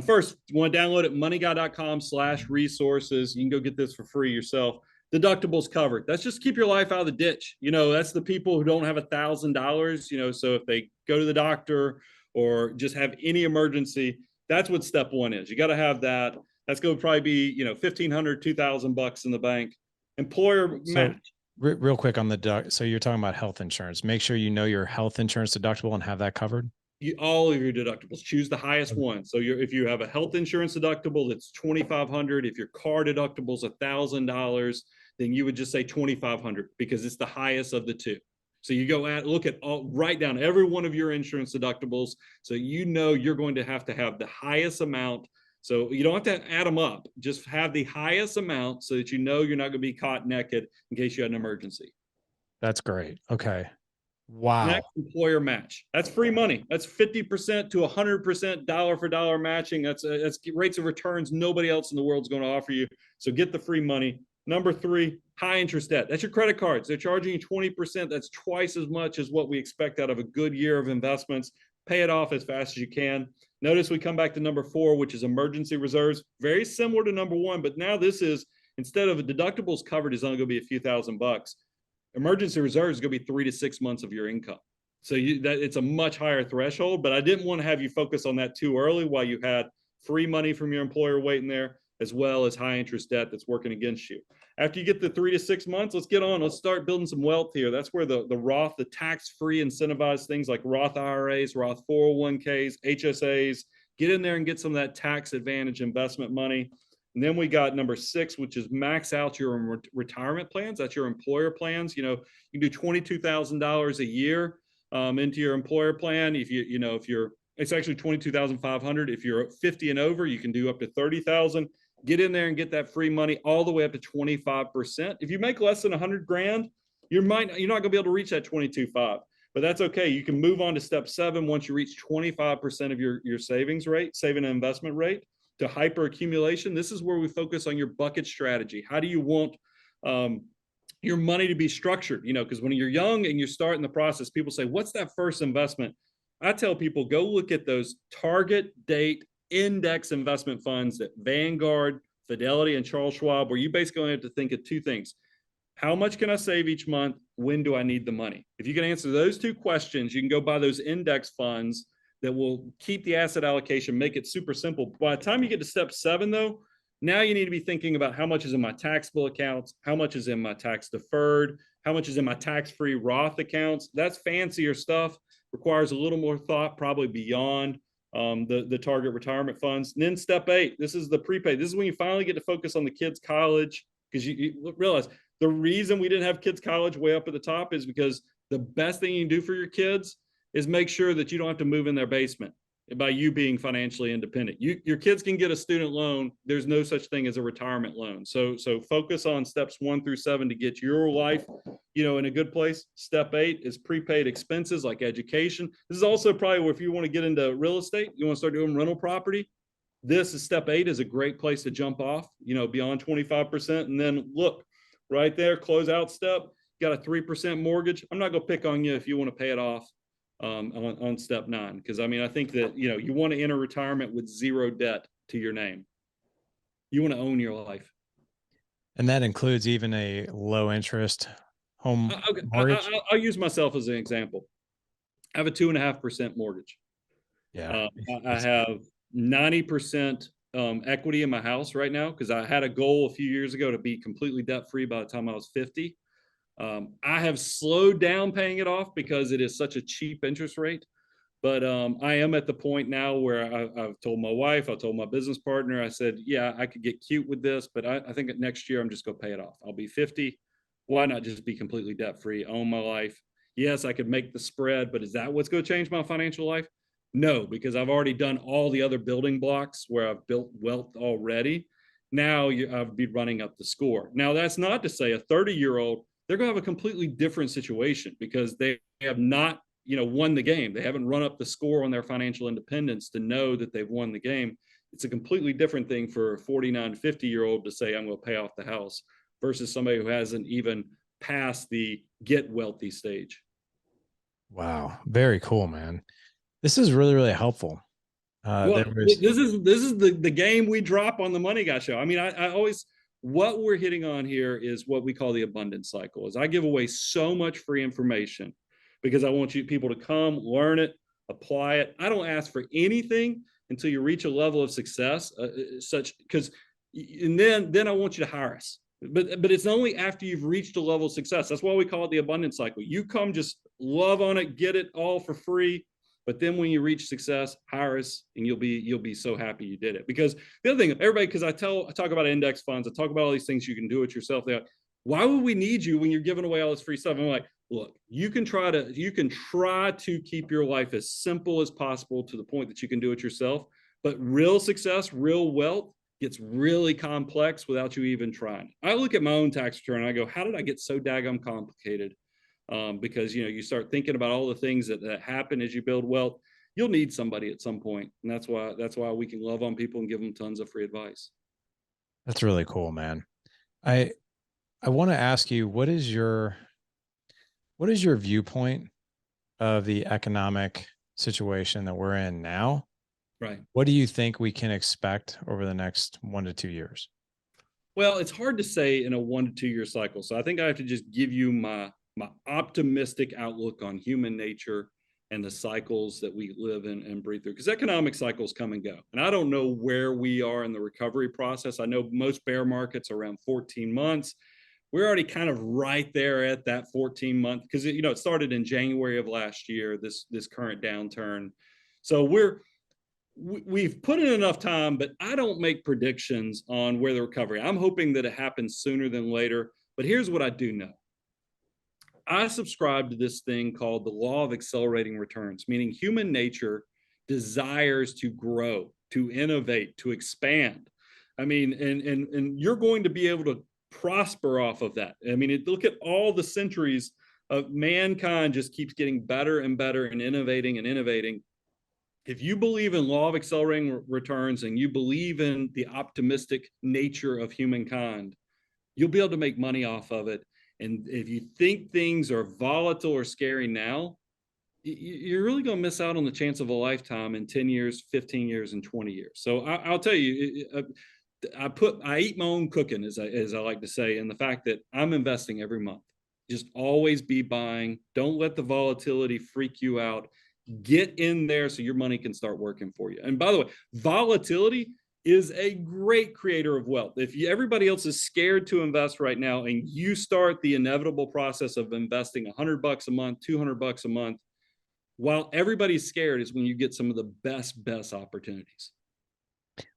First, you want to download it, moneyguy.com/resources. You can go get this for free yourself. Deductibles covered. That's just keep your life out of the ditch. That's the people who don't have $1,000, so if they go to the doctor or just have any emergency, that's what step 1 is. You got to have that. That's going to probably be, $1,500, $2,000 in the bank. Employer match. Real quick on so you're talking about health insurance. Make sure you know your health insurance deductible and have that covered. All of your deductibles, choose the highest one. So if you have a health insurance deductible, that's $2,500. If your car deductible is $1,000, then you would just say $2,500, because it's the highest of the two. So you go look at write down every one of your insurance deductibles. So you know you're going to have the highest amount. So you don't have to add them up. Just have the highest amount so that you know you're not going to be caught naked in case you had an emergency. That's great. Okay. Wow. Next, employer match. That's free money. That's 50% to 100% dollar for dollar matching. That's rates of returns nobody else in the world is going to offer you. So get the free money. Number 3, high interest debt. That's your credit cards. They're charging you 20%. That's twice as much as what we expect out of a good year of investments. Pay it off as fast as you can. Notice we come back to number 4, which is emergency reserves. Very similar to number 1, but now this is, instead of deductibles covered is only going to be a few $1,000s. Emergency reserves is going to be 3 to 6 months of your income. So it's a much higher threshold, but I didn't want to have you focus on that too early while you had free money from your employer waiting there, as well as high interest debt that's working against you. After you get the 3 to 6 months, let's get on. Let's start building some wealth here. That's where the Roth, the tax-free incentivized things like Roth IRAs, Roth 401ks, HSAs, get in there and get some of that tax advantage investment money. And then we got number 6, which is max out your retirement plans. That's your employer plans. You can do $22,000 a year into your employer plan. If it's actually $22,500. If you're 50 and over, you can do up to $30,000. Get in there and get that free money all the way up to 25%. If you make less than 100 grand, you're not going to be able to reach that 22.5. But that's okay. You can move on to step 7 once you reach 25% of your savings rate, saving and investment rate. To hyper accumulation. This is where we focus on your bucket strategy. How do you want your money to be structured? Because when you're young and you're starting the process, people say, what's that first investment? I tell people, go look at those target date index investment funds that Vanguard, Fidelity, and Charles Schwab, where you basically have to think of 2 things. How much can I save each month? When do I need the money? If you can answer those 2 questions, you can go buy those index funds that will keep the asset allocation, make it super simple. By the time you get to step 7, though, now you need to be thinking about how much is in my taxable accounts, how much is in my tax deferred, how much is in my tax-free Roth accounts. That's fancier stuff, requires a little more thought, probably beyond the target retirement funds. And then step 8, this is the prepaid. This is when you finally get to focus on the kids' college, because you realize the reason we didn't have kids' college way up at the top is because the best thing you can do for your kids is make sure that you don't have to move in their basement by you being financially independent. Your kids can get a student loan. There's no such thing as a retirement loan. So focus on steps 1 through 7 to get your life, in a good place. Step 8 is prepaid expenses like education. This is also probably if you want to get into real estate, you want to start doing rental property. This is step 8 is a great place to jump off, beyond 25%. And then look right there, close out step, got a 3% mortgage. I'm not going to pick on you if you want to pay it off on step 9, because I think that you want to enter retirement with 0 debt to your name. You want to own your life, and that includes even a low interest home mortgage. I'll use myself as an example. I have a 2.5% mortgage. Yeah, I have 90% equity in my house right now, because I had a goal a few years ago to be completely debt free by the time I was 50. I have slowed down paying it off because it is such a cheap interest rate. But I am at the point now where I've told my wife, I told my business partner, I said, yeah, I could get cute with this, but I think that next year I'm just going to pay it off. I'll be 50. Why not just be completely debt free, own my life? Yes, I could make the spread, but is that what's going to change my financial life? No, because I've already done all the other building blocks where I've built wealth already. Now I'll be running up the score. Now, that's not to say a 30-year-old, they're going to have a completely different situation because they have not, won the game. They haven't run up the score on their financial independence to know that they've won the game. It's a completely different thing for a 49, 50-year-old to say, I'm going to pay off the house versus somebody who hasn't even passed the get wealthy stage. Wow. Very cool, man. This is really, really helpful. This is the game we drop on the Money Guy Show. I always, what we're hitting on here is what we call the abundance cycle. Is I give away so much free information because I want people to come, learn it, apply it. I don't ask for anything until you reach a level of success, and then I want you to hire us. But it's only after you've reached a level of success. That's why we call it the abundance cycle. You come, just love on it, get it all for free. But then when you reach success, hire us, and you'll be so happy you did it. Because the other thing, everybody, because I talk about index funds, I talk about all these things you can do it yourself. They're like, why would we need you when you're giving away all this free stuff? And I'm like, look, you can try to keep your life as simple as possible to the point that you can do it yourself. But real success, real wealth gets really complex without you even trying. I look at my own tax return and I go, how did I get so daggum complicated? Because you start thinking about all the things that happen as you build wealth. You'll need somebody at some point, and that's why we can love on people and give them tons of free advice. That's really cool, man. I I want to ask you, what is your viewpoint of the economic situation that we're in now? Right. What do you think we can expect over the next 1 to 2 years? Well, it's hard to say in a 1 to 2 year cycle. So I think I have to just give you my optimistic outlook on human nature and the cycles that we live in and breathe through. Because economic cycles come and go. And I don't know where we are in the recovery process. I know most bear markets are around 14 months. We're already kind of right there at that 14-month because it started in January of last year, this current downturn. So we've put in enough time, but I don't make predictions on where the recovery. I'm hoping that it happens sooner than later. But here's what I do know. I subscribe to this thing called the law of accelerating returns, meaning human nature desires to grow, to innovate, to expand. I mean, and you're going to be able to prosper off of that. I mean, look at all the centuries of mankind just keeps getting better and better and innovating and innovating. If you believe in law of accelerating returns and you believe in the optimistic nature of humankind, you'll be able to make money off of it. And if you think things are volatile or scary now, you're really going to miss out on the chance of a lifetime in 10 years, 15 years, and 20 years. So I'll tell you, I eat my own cooking, as I like to say, and the fact that I'm investing every month. Just always be buying. Don't let the volatility freak you out. Get in there so your money can start working for you. And by the way, volatility is a great creator of wealth. If everybody else is scared to invest right now and you start the inevitable process of investing $100 a month, $200 a month, while everybody's scared, is when you get some of the best opportunities.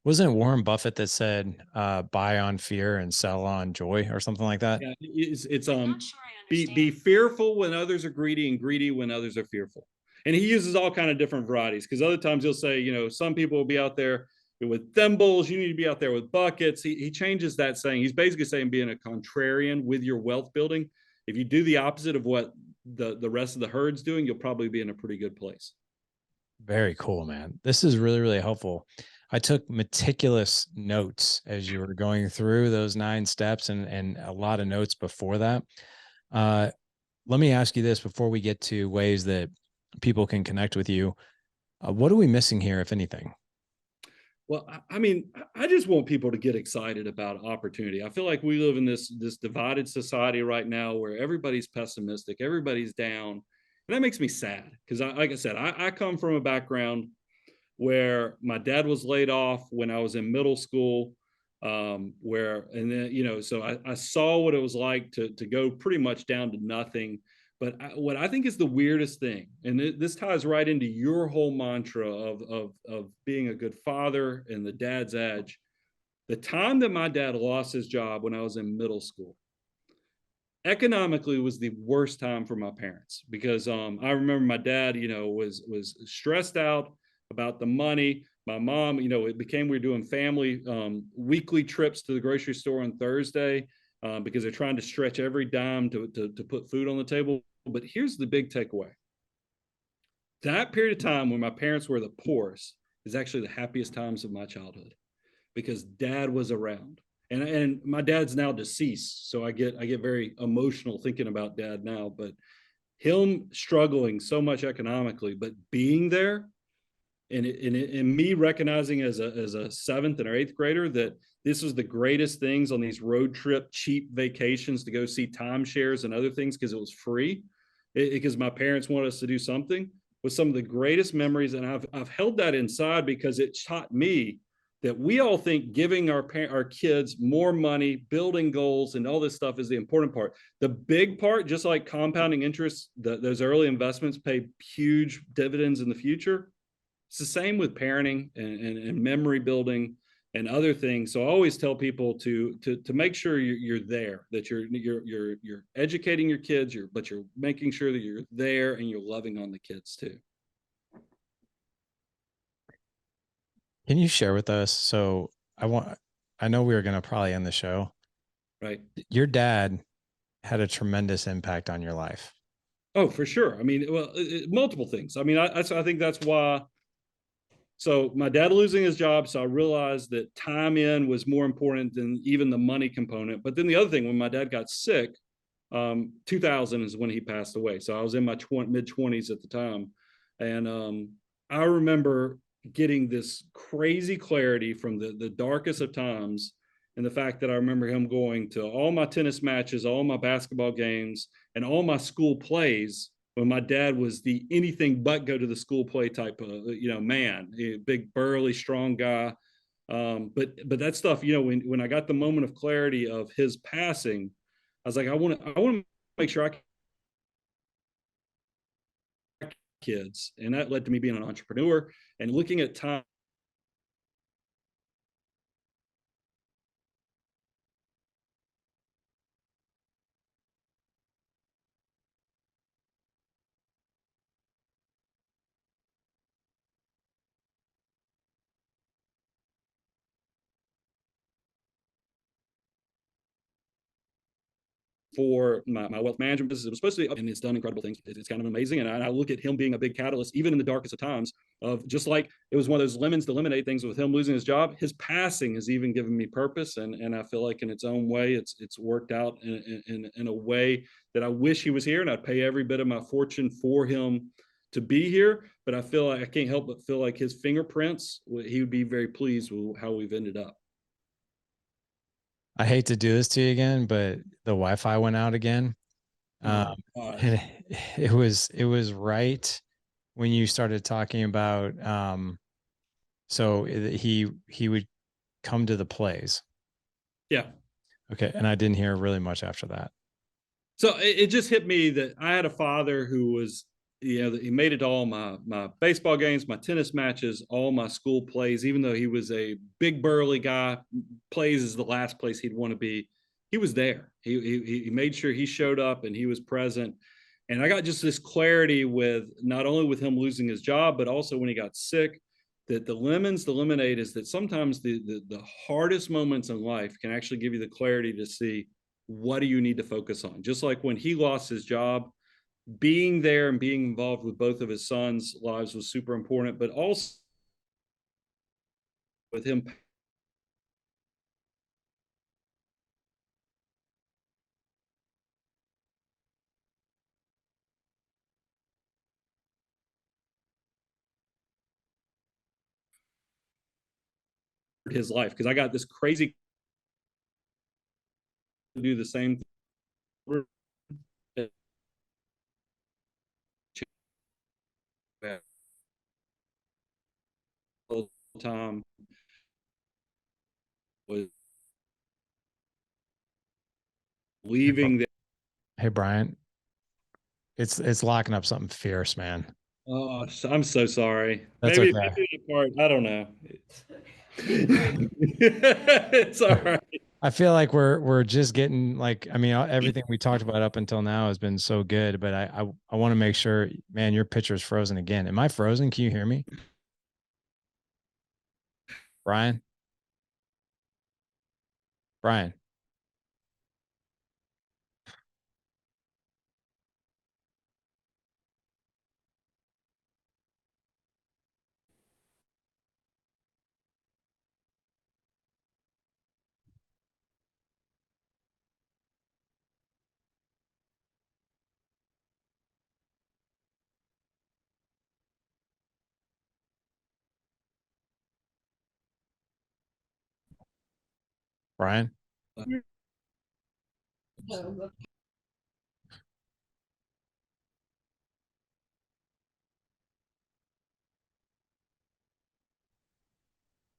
Wasn't it Warren Buffett that said, buy on fear and sell on joy or something like that? Yeah, it's be fearful when others are greedy and greedy when others are fearful. And he uses all kind of different varieties, because other times he'll say, some people will be out there with thimbles, you need to be out there with buckets. He changes that saying. He's basically saying being a contrarian with your wealth building. If you do the opposite of what the rest of the herd's doing, you'll probably be in a pretty good place. Very cool, man. This is really, really helpful. I took meticulous notes as you were going through those 9 steps and a lot of notes before that. Let me ask you this before we get to ways that people can connect with you. What are we missing here, if anything? Well, I mean, I just want people to get excited about opportunity. I feel like we live in this divided society right now where everybody's pessimistic, everybody's down, and that makes me sad because, like I said, I come from a background where my dad was laid off when I was in middle school, and then so I saw what it was like to go pretty much down to nothing. But what I think is the weirdest thing, and this ties right into your whole mantra of being a good father and the dad's edge, the time that my dad lost his job when I was in middle school, economically was the worst time for my parents, because I remember my dad, was stressed out about the money. My mom, it became we were doing family weekly trips to the grocery store on Thursday. Because they're trying to stretch every dime to put food on the table. But here's the big takeaway. That period of time when my parents were the poorest is actually the happiest times of my childhood, because dad was around. And my dad's now deceased, so I get very emotional thinking about dad now, but him struggling so much economically, but being there, and me recognizing as a 7th and 8th grader that this was the greatest things on these road trip cheap vacations to go see timeshares and other things because it was free, because my parents wanted us to do something, was some of the greatest memories. And I've held that inside because it taught me that we all think giving our kids more money, building goals, and all this stuff is the important part. The big part, just like compounding interest, those early investments pay huge dividends in the future. It's the same with parenting and memory building and other things. So I always tell people to make sure you're there, that you're educating your kids, but you're making sure that you're there and you're loving on the kids too. Can you share with us? So I know we were going to probably end the show. Right. Your dad had a tremendous impact on your life. Oh, for sure. I mean, well, multiple things. I mean, I think that's why. So my dad losing his job, so I realized that time in was more important than even the money component. But then the other thing, when my dad got sick, 2000 is when he passed away. So I was in my mid 20s at the time, and I remember getting this crazy clarity from the darkest of times, and the fact that I remember him going to all my tennis matches, all my basketball games, and all my school plays when my dad was the anything but go to the school play type of man, a big burly strong guy. But that stuff, when I got the moment of clarity of his passing, I was like, I want to make sure I can kids, and that led to me being an entrepreneur and looking at time for my wealth management business. It was supposed to be, and it's done incredible things. It's kind of amazing. And I look at him being a big catalyst, even in the darkest of times, of just like it was one of those lemons to lemonade things with him losing his job. His passing has even given me purpose. And I feel like in its own way, it's worked out in a way that I wish he was here, and I'd pay every bit of my fortune for him to be here. But I feel like I can't help but feel like his fingerprints, he would be very pleased with how we've ended up. I hate to do this to you again, but the Wi-Fi went out again. Oh And gosh. it was right when you started talking about so he would come to the plays. Yeah. Okay, and I didn't hear really much after that. So it just hit me that I had a father who was, he made it to all my baseball games, my tennis matches, all my school plays. Even though he was a big burly guy, plays is the last place he'd want to be. He was there. He made sure he showed up and he was present. And I got just this clarity with not only with him losing his job, but also when he got sick, that the lemonade is that sometimes the hardest moments in life can actually give you the clarity to see what do you need to focus on. Just like when he lost his job, being there and being involved with both of his sons' lives was super important, but also with him his life, because I got this crazy to do the same time was Hey, leaving the hey, Brian, it's locking up something fierce, man. oh, I'm so sorry. That's Maybe okay. the part, I don't know. It's all right. I feel like we're just getting like, I mean, everything we talked about up until now has been so good, but I want to make sure, man, your picture's frozen again. Am I frozen? Can you hear me, Brian? Brian. Brian.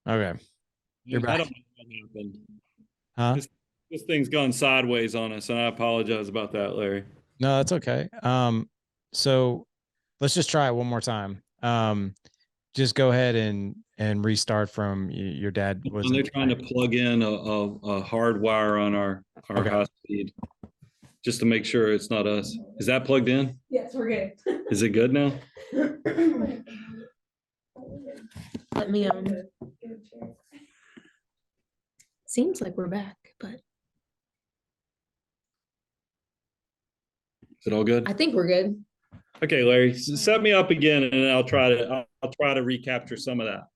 Okay, you're I back. don't know what happened. Huh? This this thing's gone sideways on us, and I apologize about that, Larry. No, that's okay. So let's just try it one more time. just go ahead and restart from your dad And they're wasn't. trying to plug in a hard wire on our Okay. high speed just to make sure it's not us. Is that plugged in? Yes, we're good. Is it good now? Let me seems like we're back, but Is it all good? I think we're good. Okay, Larry, set me up again, and I'll try to recapture some of that.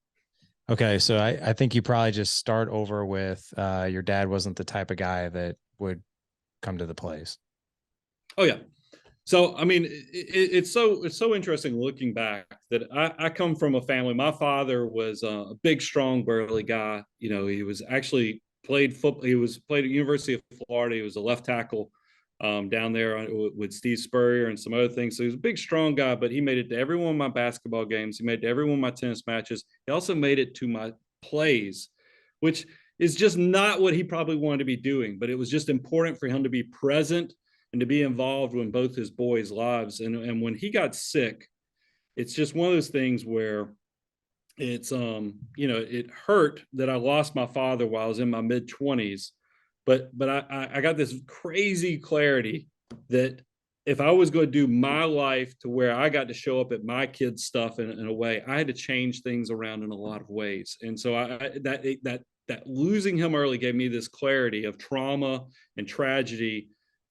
Okay, so I think you probably just start over with your dad wasn't the type of guy that would come to the place. Oh yeah. So I mean, it's so interesting looking back that I come from a family. My father was a big, strong, burly guy. You know, he was actually played football. He played at University of Florida. He was a left tackle down there with Steve Spurrier and some other things. So he was a big, strong guy, but he made it to every one of my basketball games. He made it to every one of my tennis matches. He also made it to my plays, which is just not what he probably wanted to be doing, but it was just important for him to be present and to be involved in both his boys' lives. And when he got sick, it's just one of those things where it's it hurt that I lost my father while I was in my mid-20s, but I got this crazy clarity that if I was going to do my life to where I got to show up at my kids' stuff in a way, I had to change things around in a lot of ways. And so that losing him early gave me this clarity of trauma and tragedy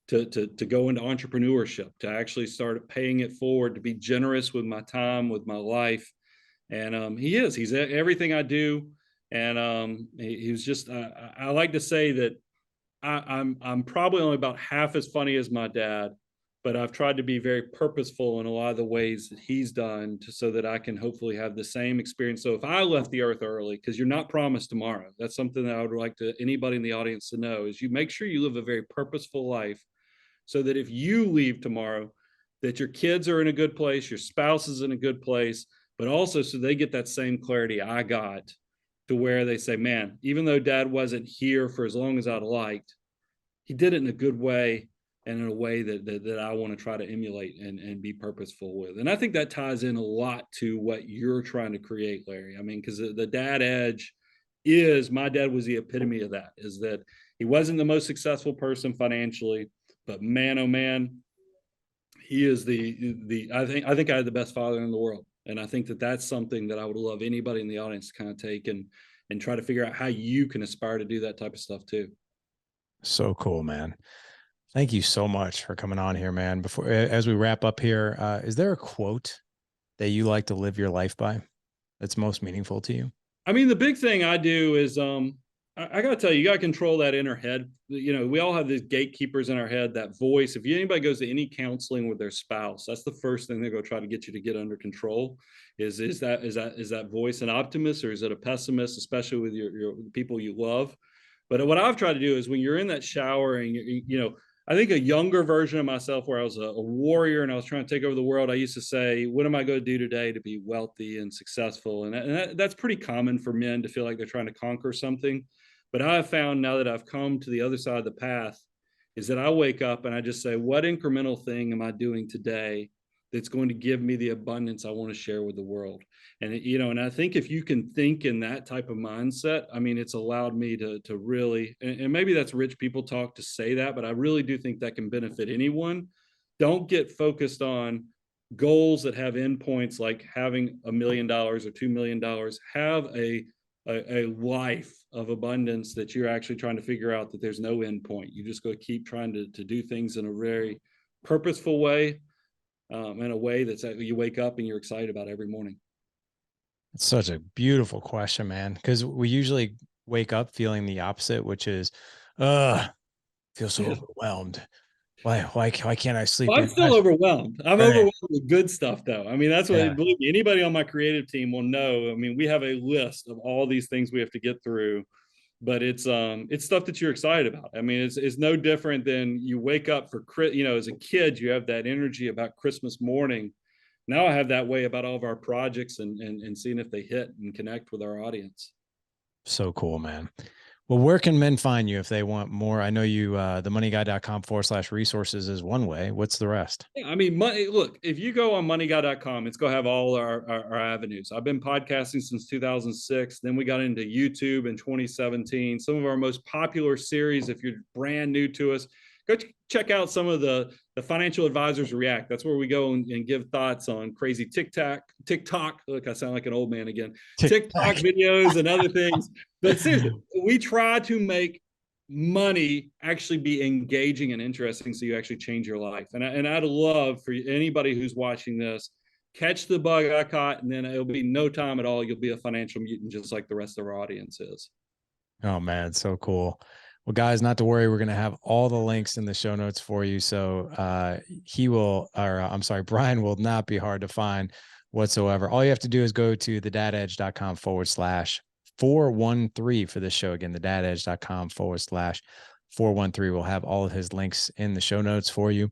to go into entrepreneurship, to actually start paying it forward, to be generous with my time, with my life. And he's everything I do. And he was just, I like to say that I'm probably only about half as funny as my dad, but I've tried to be very purposeful in a lot of the ways that he's done so that I can hopefully have the same experience. So if I left the earth early, because you're not promised tomorrow, that's something that I would like to anybody in the audience to know, is you make sure you live a very purposeful life so that if you leave tomorrow, that your kids are in a good place, your spouse is in a good place, but also so they get that same clarity I got, to where they say, man, even though dad wasn't here for as long as I'd liked, he did it in a good way and in a way that I want to try to emulate and be purposeful with. And I think that ties in a lot to what you're trying to create, Larry. I mean, because the dad edge my dad was the epitome of that, is that he wasn't the most successful person financially, but man, oh man, he is I think I had the best father in the world. And I think that that's something that I would love anybody in the audience to kind of take and try to figure out how you can aspire to do that type of stuff too. So cool, man. Thank you so much for coming on here, man. Before, as we wrap up here, is there a quote that you like to live your life by that's most meaningful to you? I mean, the big thing I do is, I got to tell you, you got to control that inner head. You know, we all have these gatekeepers in our head, that voice. If anybody goes to any counseling with their spouse, that's the first thing they're going to try to get you to get under control. Is that voice an optimist, or is it a pessimist, especially with your people you love? But what I've tried to do is, when you're in that shower and I think a younger version of myself, where I was a warrior and I was trying to take over the world, I used to say, what am I going to do today to be wealthy and successful? And that's pretty common for men, to feel like they're trying to conquer something. But I have found, now that I've come to the other side of the path, is that I wake up and I just say, what incremental thing am I doing today that's going to give me the abundance I want to share with the world? And and I think if you can think in that type of mindset, I mean, it's allowed me to really, and maybe that's rich people talk to say that, but I really do think that can benefit anyone. Don't get focused on goals that have endpoints, like having $1 million or $2 million. Have a life of abundance that you're actually trying to figure out that there's no end point. You just go keep trying to do things in a very purposeful way, in a way that's you wake up and you're excited about every morning. It's such a beautiful question, man, because we usually wake up feeling the opposite, which is, feel so overwhelmed. Why can't I sleep Well, I'm in? still overwhelmed. I'm Right. overwhelmed with good stuff, though. I mean, that's what, Yeah. believe me, anybody on my creative team will know. I mean, we have a list of all these things we have to get through, but it's stuff that you're excited about. I mean, it's no different than you wake up for, as a kid, you have that energy about Christmas morning. Now I have that way about all of our projects and seeing if they hit and connect with our audience. So cool, man. Well, where can men find you if they want more? I know you, themoneyguy.com/resources is one way. What's the rest? Yeah, I mean, look, if you go on moneyguy.com, it's going to have all our avenues. I've been podcasting since 2006. Then we got into YouTube in 2017. Some of our most popular series, if you're brand new to us, go check out some of the Financial Advisors React. That's where we go and give thoughts on crazy TikTok. Look, I sound like an old man again. TikTok videos and other things. But seriously, we try to make money actually be engaging and interesting so you actually change your life. And I'd love for anybody who's watching this, catch the bug I caught, and then it'll be no time at all. You'll be a financial mutant just like the rest of our audience is. Oh man, so cool. Well, guys, not to worry. We're going to have all the links in the show notes for you. So Brian will not be hard to find whatsoever. All you have to do is go to thedadedge.com/413 for this show. Again, thedadedge.com/413. We'll have all of his links in the show notes for you.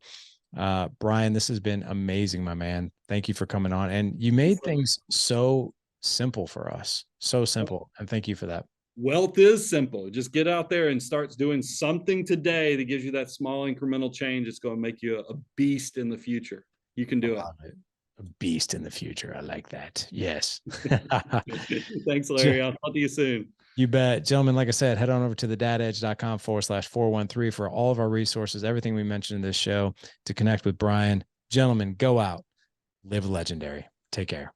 Brian, this has been amazing, my man. Thank you for coming on. And you made things so simple for us. So simple. And thank you for that. Wealth is simple. Just get out there and start doing something today that gives you that small incremental change. It's going to make you a beast in the future. You can do it. A beast in the future. I like that. Yes. Thanks, Larry. I'll talk to you soon. You bet. Gentlemen, like I said, head on over to thedadedge.com/413 for all of our resources, everything we mentioned in this show to connect with Brian. Gentlemen, go out, live legendary. Take care.